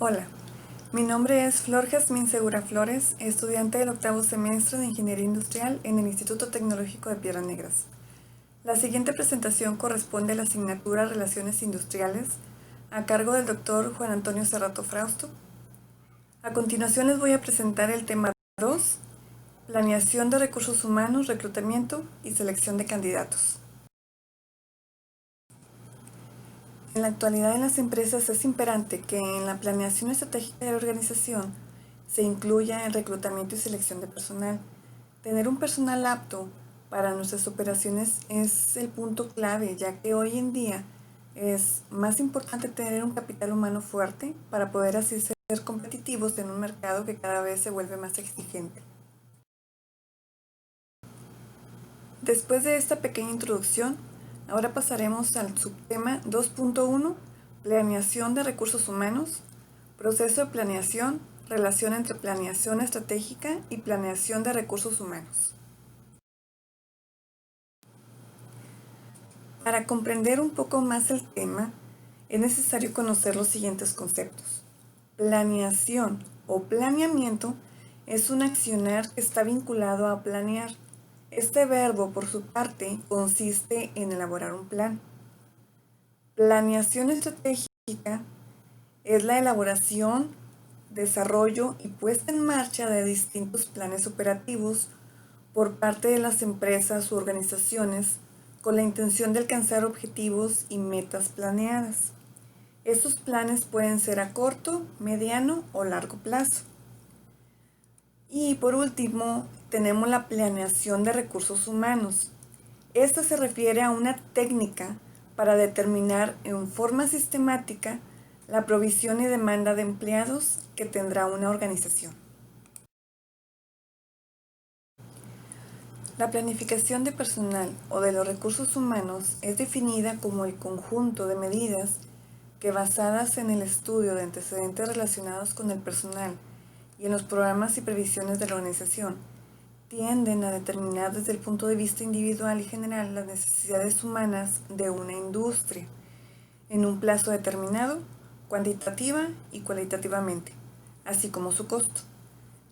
Hola, mi nombre es Flor Jazmín Segura Flores, estudiante del octavo semestre de Ingeniería Industrial en el Instituto Tecnológico de Piedras Negras. La siguiente presentación corresponde a la asignatura Relaciones Industriales, a cargo del doctor Juan Antonio Cerrato Frausto. A continuación les voy a presentar el tema 2, Planeación de recursos humanos, reclutamiento y selección de candidatos. En la actualidad en las empresas es imperante que en la planeación estratégica de la organización se incluya el reclutamiento y selección de personal. Tener un personal apto para nuestras operaciones es el punto clave, ya que hoy en día es más importante tener un capital humano fuerte para poder así ser competitivos en un mercado que cada vez se vuelve más exigente. Después de esta pequeña introducción, ahora pasaremos al subtema 2.1, Planeación de recursos humanos, proceso de planeación, relación entre planeación estratégica y planeación de recursos humanos. Para comprender un poco más el tema, es necesario conocer los siguientes conceptos. Planeación o planeamiento es un accionar que está vinculado a planear. Este verbo, por su parte, consiste en elaborar un plan. Planeación estratégica es la elaboración, desarrollo y puesta en marcha de distintos planes operativos por parte de las empresas u organizaciones con la intención de alcanzar objetivos y metas planeadas. Estos planes pueden ser a corto, mediano o largo plazo. Y por último, tenemos la planeación de recursos humanos. Esta se refiere a una técnica para determinar en forma sistemática la provisión y demanda de empleados que tendrá una organización. La planificación de personal o de los recursos humanos es definida como el conjunto de medidas que, basadas en el estudio de antecedentes relacionados con el personal y en los programas y previsiones de la organización, tienden a determinar desde el punto de vista individual y general las necesidades humanas de una industria en un plazo determinado, cuantitativa y cualitativamente, así como su costo.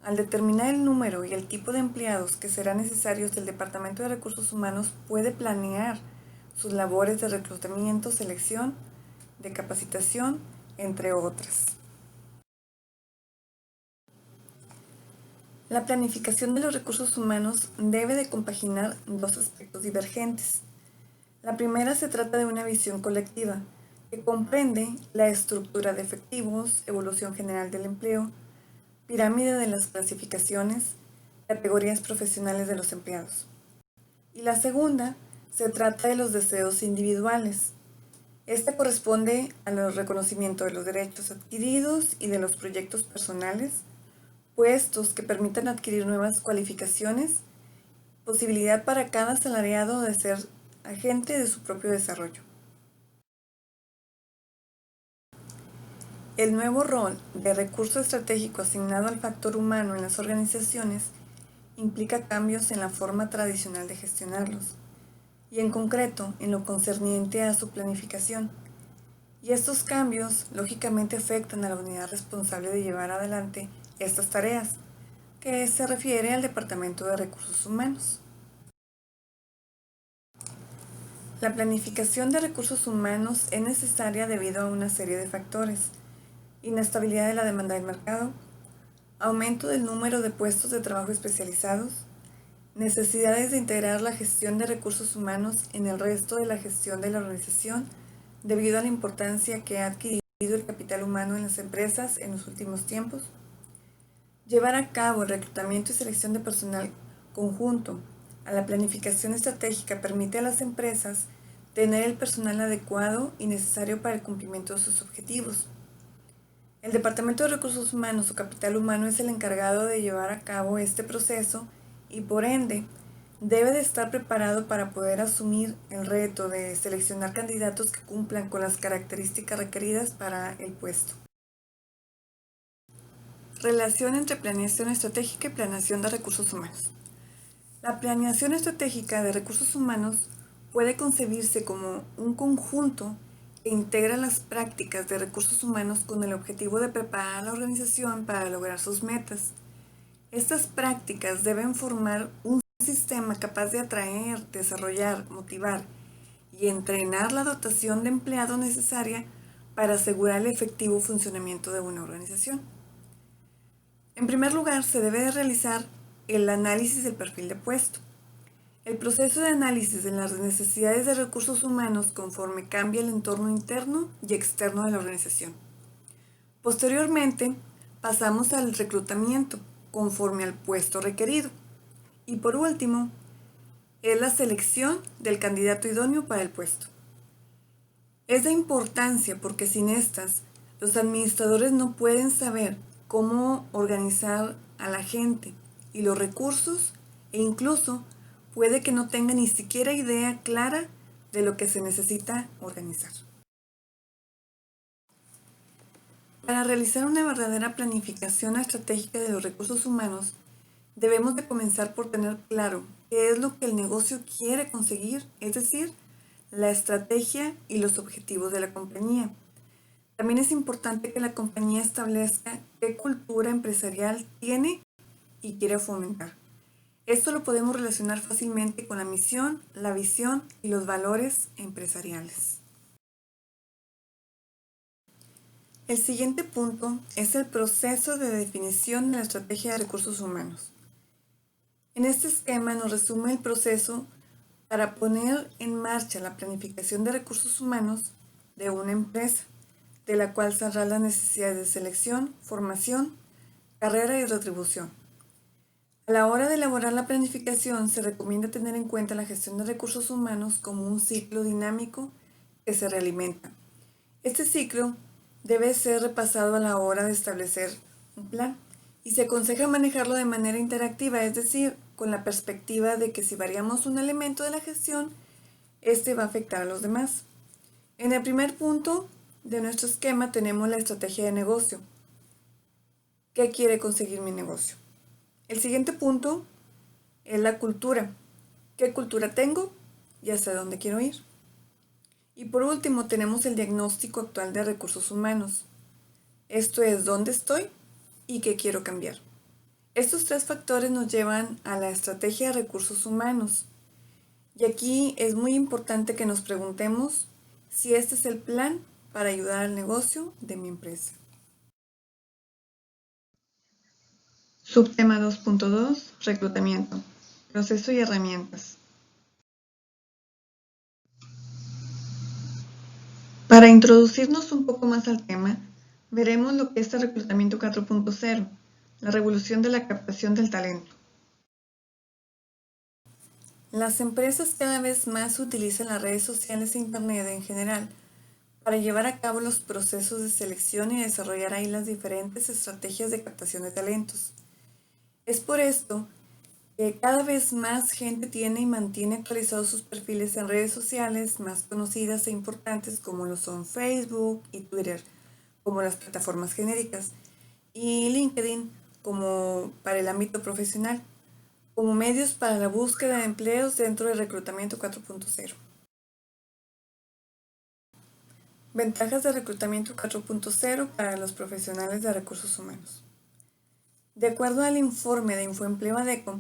Al determinar el número y el tipo de empleados que serán necesarios, el Departamento de Recursos Humanos puede planear sus labores de reclutamiento, selección, de capacitación, entre otras. La planificación de los recursos humanos debe de compaginar dos aspectos divergentes. La primera se trata de una visión colectiva, que comprende la estructura de efectivos, evolución general del empleo, pirámide de las clasificaciones, categorías profesionales de los empleados. Y la segunda se trata de los deseos individuales. Este corresponde al reconocimiento de los derechos adquiridos y de los proyectos personales, puestos que permitan adquirir nuevas cualificaciones, posibilidad para cada asalariado de ser agente de su propio desarrollo. El nuevo rol de recurso estratégico asignado al factor humano en las organizaciones implica cambios en la forma tradicional de gestionarlos, y en concreto en lo concerniente a su planificación. Y estos cambios lógicamente afectan a la unidad responsable de llevar adelante estas tareas, que se refiere al Departamento de Recursos Humanos. La planificación de recursos humanos es necesaria debido a una serie de factores: inestabilidad de la demanda del mercado, aumento del número de puestos de trabajo especializados, necesidades de integrar la gestión de recursos humanos en el resto de la gestión de la organización debido a la importancia que ha adquirido el capital humano en las empresas en los últimos tiempos. Llevar a cabo el reclutamiento y selección de personal conjunto a la planificación estratégica permite a las empresas tener el personal adecuado y necesario para el cumplimiento de sus objetivos. El Departamento de Recursos Humanos o Capital Humano es el encargado de llevar a cabo este proceso y, por ende, debe de estar preparado para poder asumir el reto de seleccionar candidatos que cumplan con las características requeridas para el puesto. Relación entre planeación estratégica y planeación de recursos humanos. La planeación estratégica de recursos humanos puede concebirse como un conjunto que integra las prácticas de recursos humanos con el objetivo de preparar a la organización para lograr sus metas. Estas prácticas deben formar un sistema capaz de atraer, desarrollar, motivar y entrenar la dotación de empleados necesaria para asegurar el efectivo funcionamiento de una organización. En primer lugar, se debe de realizar el análisis del perfil de puesto. El proceso de análisis de las necesidades de recursos humanos conforme cambia el entorno interno y externo de la organización. Posteriormente, pasamos al reclutamiento conforme al puesto requerido. Y por último, es la selección del candidato idóneo para el puesto. Es de importancia porque sin estas, los administradores no pueden saber cómo organizar a la gente y los recursos e incluso puede que no tengan ni siquiera idea clara de lo que se necesita organizar. Para realizar una verdadera planificación estratégica de los recursos humanos, debemos de comenzar por tener claro qué es lo que el negocio quiere conseguir, es decir, la estrategia y los objetivos de la compañía. También es importante que la compañía establezca qué cultura empresarial tiene y quiere fomentar. Esto lo podemos relacionar fácilmente con la misión, la visión y los valores empresariales. El siguiente punto es el proceso de definición de la estrategia de recursos humanos. En este esquema nos resume el proceso para poner en marcha la planificación de recursos humanos de una empresa, de la cual saldrán las necesidades de selección, formación, carrera y retribución. A la hora de elaborar la planificación, se recomienda tener en cuenta la gestión de recursos humanos como un ciclo dinámico que se realimenta. Este ciclo debe ser repasado a la hora de establecer un plan y se aconseja manejarlo de manera interactiva, es decir, con la perspectiva de que si variamos un elemento de la gestión, este va a afectar a los demás. En el primer punto de nuestro esquema tenemos la estrategia de negocio. ¿Qué quiere conseguir mi negocio? El siguiente punto es la cultura. ¿Qué cultura tengo y hacia dónde quiero ir? Y por último tenemos el diagnóstico actual de recursos humanos. Esto es dónde estoy y qué quiero cambiar. Estos tres factores nos llevan a la estrategia de recursos humanos. Y aquí es muy importante que nos preguntemos si este es el plan para ayudar al negocio de mi empresa. Subtema 2.2, reclutamiento, proceso y herramientas. Para introducirnos un poco más al tema, veremos lo que es el reclutamiento 4.0, la revolución de la captación del talento. Las empresas cada vez más utilizan las redes sociales e Internet en general para llevar a cabo los procesos de selección y desarrollar ahí las diferentes estrategias de captación de talentos. Es por esto que cada vez más gente tiene y mantiene actualizados sus perfiles en redes sociales más conocidas e importantes como lo son Facebook y Twitter, como las plataformas genéricas, y LinkedIn como para el ámbito profesional, como medios para la búsqueda de empleos dentro del reclutamiento 4.0. Ventajas de reclutamiento 4.0 para los profesionales de recursos humanos. De acuerdo al informe de Infoempleo ADECO,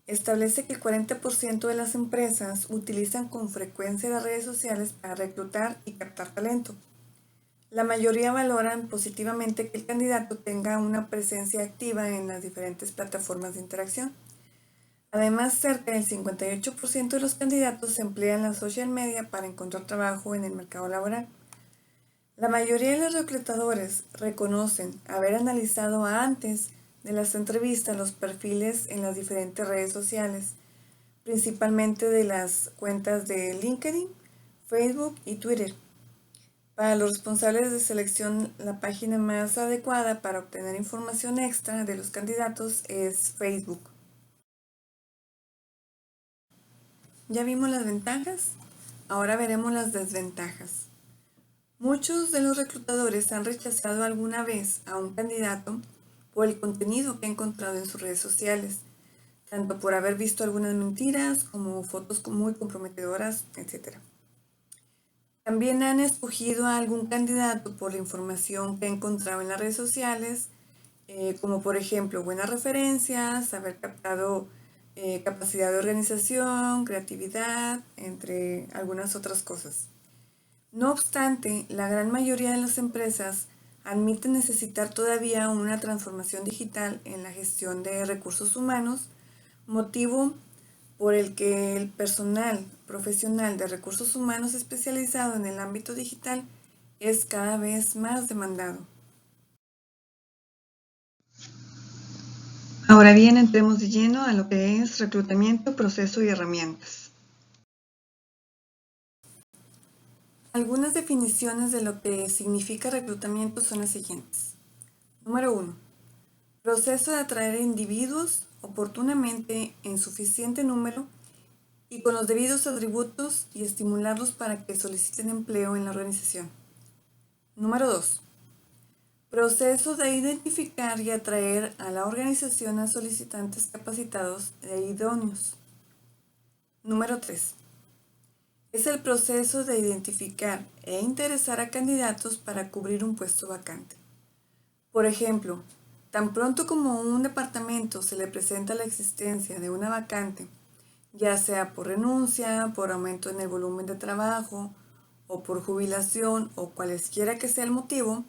establece que el 40% de las empresas utilizan con frecuencia las redes sociales para reclutar y captar talento. La mayoría valoran positivamente que el candidato tenga una presencia activa en las diferentes plataformas de interacción. Además, cerca del 58% de los candidatos emplean la social media para encontrar trabajo en el mercado laboral. La mayoría de los reclutadores reconocen haber analizado antes de las entrevistas los perfiles en las diferentes redes sociales, principalmente de las cuentas de LinkedIn, Facebook y Twitter. Para los responsables de selección, la página más adecuada para obtener información extra de los candidatos es Facebook. Ya vimos las ventajas, ahora veremos las desventajas. Muchos de los reclutadores han rechazado alguna vez a un candidato por el contenido que ha encontrado en sus redes sociales, tanto por haber visto algunas mentiras como fotos muy comprometedoras, etc. También han escogido a algún candidato por la información que ha encontrado en las redes sociales, como por ejemplo buenas referencias, haber captado capacidad de organización, creatividad, entre algunas otras cosas. No obstante, la gran mayoría de las empresas admiten necesitar todavía una transformación digital en la gestión de recursos humanos, motivo por el que el personal profesional de recursos humanos especializado en el ámbito digital es cada vez más demandado. Ahora bien, entremos de lleno a lo que es reclutamiento, proceso y herramientas. Algunas definiciones de lo que significa reclutamiento son las siguientes. Número 1. Proceso de atraer individuos oportunamente en suficiente número y con los debidos atributos y estimularlos para que soliciten empleo en la organización. Número 2. Proceso de identificar y atraer a la organización a solicitantes capacitados e idóneos. Número 3. Es el proceso de identificar e interesar a candidatos para cubrir un puesto vacante. Por ejemplo, tan pronto como un departamento se le presenta la existencia de una vacante, ya sea por renuncia, por aumento en el volumen de trabajo, o por jubilación, o cualesquiera que sea el motivo,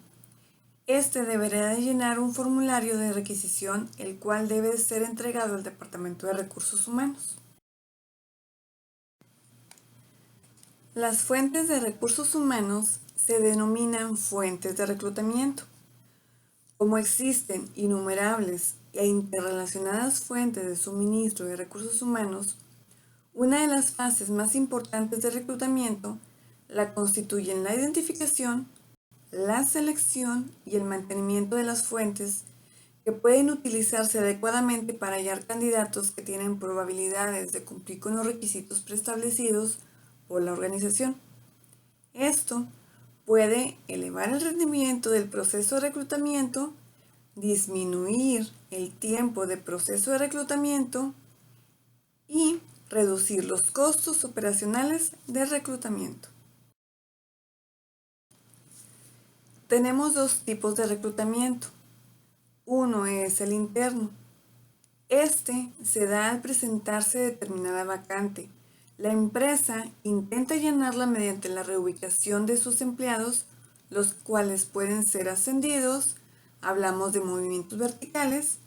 este deberá de llenar un formulario de requisición, el cual debe ser entregado al Departamento de Recursos Humanos. Las fuentes de recursos humanos se denominan fuentes de reclutamiento. Como existen innumerables e interrelacionadas fuentes de suministro de recursos humanos, una de las fases más importantes de reclutamiento la constituyen la identificación, la selección y el mantenimiento de las fuentes que pueden utilizarse adecuadamente para hallar candidatos que tienen probabilidades de cumplir con los requisitos preestablecidos por la organización. Esto puede elevar el rendimiento del proceso de reclutamiento, disminuir el tiempo de proceso de reclutamiento y reducir los costos operacionales de reclutamiento. Tenemos dos tipos de reclutamiento. Uno es el interno. Este se da al presentarse determinada vacante. La empresa intenta llenarla mediante la reubicación de sus empleados, los cuales pueden ser ascendidos, hablamos de movimientos verticales,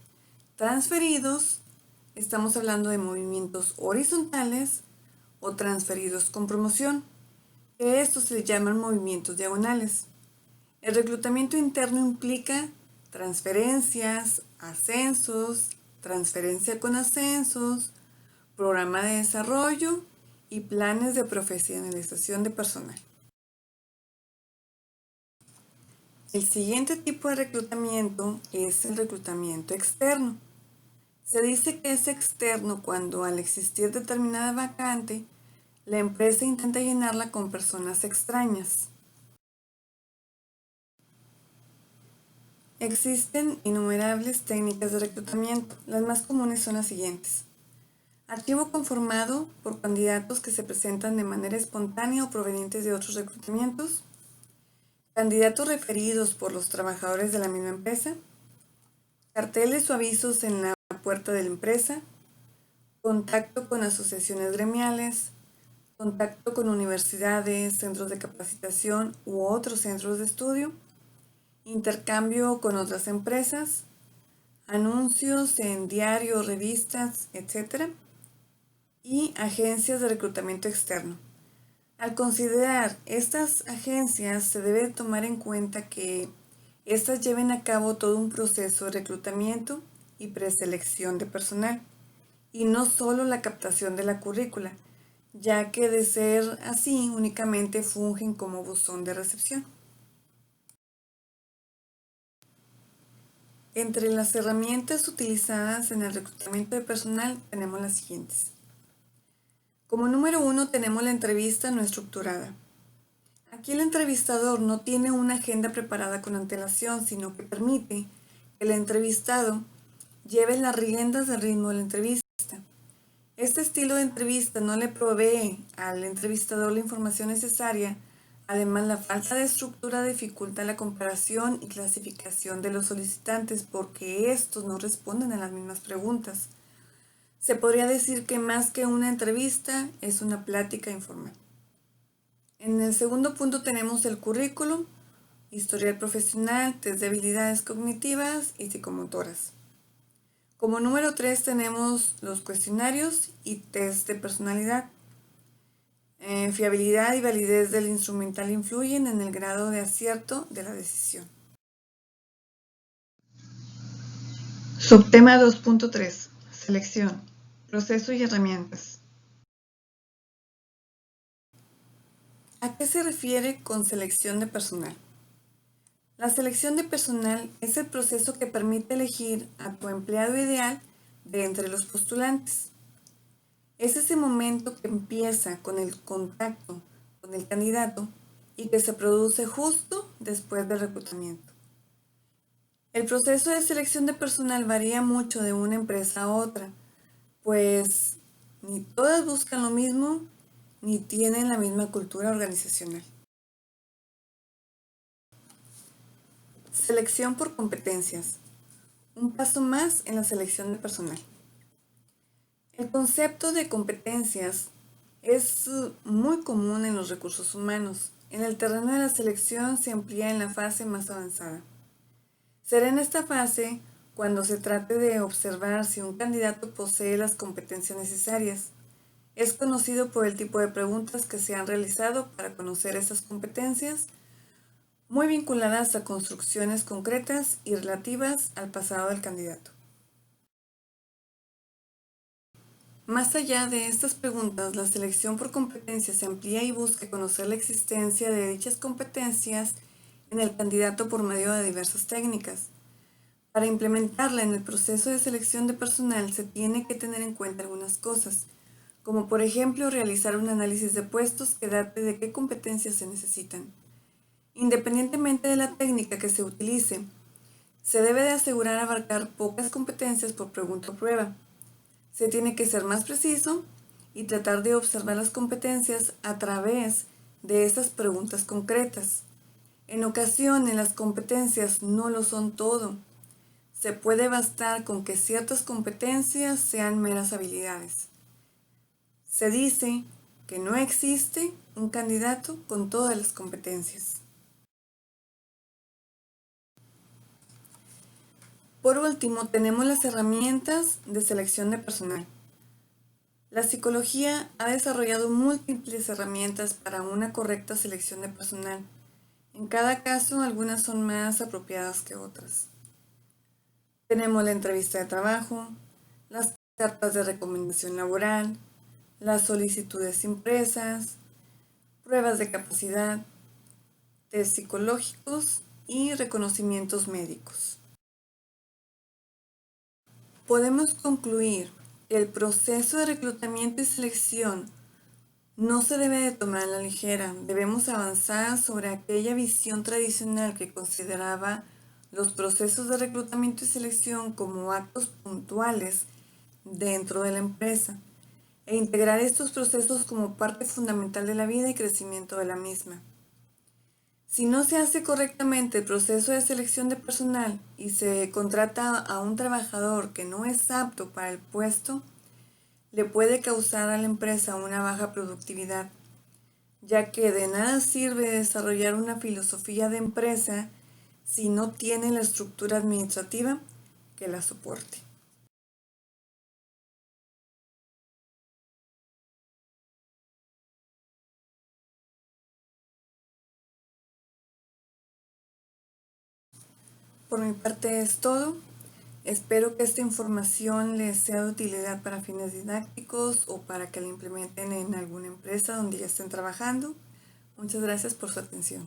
transferidos, estamos hablando de movimientos horizontales o transferidos con promoción, que estos se llaman movimientos diagonales. El reclutamiento interno implica transferencias, ascensos, transferencia con ascensos, programa de desarrollo y planes de profesionalización de personal. El siguiente tipo de reclutamiento es el reclutamiento externo. Se dice que es externo cuando al existir determinada vacante, la empresa intenta llenarla con personas extrañas. Existen innumerables técnicas de reclutamiento. Las más comunes son las siguientes. Archivo conformado por candidatos que se presentan de manera espontánea o provenientes de otros reclutamientos. Candidatos referidos por los trabajadores de la misma empresa. Carteles o avisos en la puerta de la empresa. Contacto con asociaciones gremiales. Contacto con universidades, centros de capacitación u otros centros de estudio. Intercambio con otras empresas, anuncios en diarios, revistas, etc. Y agencias de reclutamiento externo. Al considerar estas agencias, se debe tomar en cuenta que éstas lleven a cabo todo un proceso de reclutamiento y preselección de personal, y no solo la captación de la currícula, ya que de ser así únicamente fungen como buzón de recepción. Entre las herramientas utilizadas en el reclutamiento de personal tenemos las siguientes. Como número 1 tenemos la entrevista no estructurada. Aquí el entrevistador no tiene una agenda preparada con antelación, sino que permite que el entrevistado lleve las riendas del ritmo de la entrevista. Este estilo de entrevista no le provee al entrevistador la información necesaria Además, la falta de estructura dificulta la comparación y clasificación de los solicitantes porque estos no responden a las mismas preguntas. Se podría decir que más que una entrevista es una plática informal. En el segundo punto tenemos el currículum, historial profesional, test de habilidades cognitivas y psicomotoras. Como número 3 tenemos los cuestionarios y test de personalidad. Fiabilidad y validez del instrumental influyen en el grado de acierto de la decisión. Subtema 2.3. Selección, proceso y herramientas. ¿A qué se refiere con selección de personal? La selección de personal es el proceso que permite elegir a tu empleado ideal de entre los postulantes. Es ese momento que empieza con el contacto con el candidato y que se produce justo después del reclutamiento. El proceso de selección de personal varía mucho de una empresa a otra, pues ni todas buscan lo mismo ni tienen la misma cultura organizacional. Selección por competencias. Un paso más en la selección de personal. El concepto de competencias es muy común en los recursos humanos. En el terreno de la selección se amplía en la fase más avanzada. Será en esta fase cuando se trate de observar si un candidato posee las competencias necesarias. Es conocido por el tipo de preguntas que se han realizado para conocer esas competencias, muy vinculadas a construcciones concretas y relativas al pasado del candidato. Más allá de estas preguntas, la selección por competencias se amplía y busca conocer la existencia de dichas competencias en el candidato por medio de diversas técnicas. Para implementarla en el proceso de selección de personal se tiene que tener en cuenta algunas cosas, como por ejemplo realizar un análisis de puestos que date de qué competencias se necesitan. Independientemente de la técnica que se utilice, se debe de asegurar abarcar pocas competencias por pregunta o prueba. Se tiene que ser más preciso y tratar de observar las competencias a través de estas preguntas concretas. En ocasiones las competencias no lo son todo. Se puede bastar con que ciertas competencias sean meras habilidades. Se dice que no existe un candidato con todas las competencias. Por último, tenemos las herramientas de selección de personal. La psicología ha desarrollado múltiples herramientas para una correcta selección de personal. En cada caso, algunas son más apropiadas que otras. Tenemos la entrevista de trabajo, las cartas de recomendación laboral, las solicitudes impresas, pruebas de capacidad, test psicológicos y reconocimientos médicos. Podemos concluir que el proceso de reclutamiento y selección no se debe de tomar a la ligera. Debemos avanzar sobre aquella visión tradicional que consideraba los procesos de reclutamiento y selección como actos puntuales dentro de la empresa e integrar estos procesos como parte fundamental de la vida y crecimiento de la misma. Si no se hace correctamente el proceso de selección de personal y se contrata a un trabajador que no es apto para el puesto, le puede causar a la empresa una baja productividad, ya que de nada sirve desarrollar una filosofía de empresa si no tiene la estructura administrativa que la soporte. Por mi parte es todo. Espero que esta información les sea de utilidad para fines didácticos o para que la implementen en alguna empresa donde ya estén trabajando. Muchas gracias por su atención.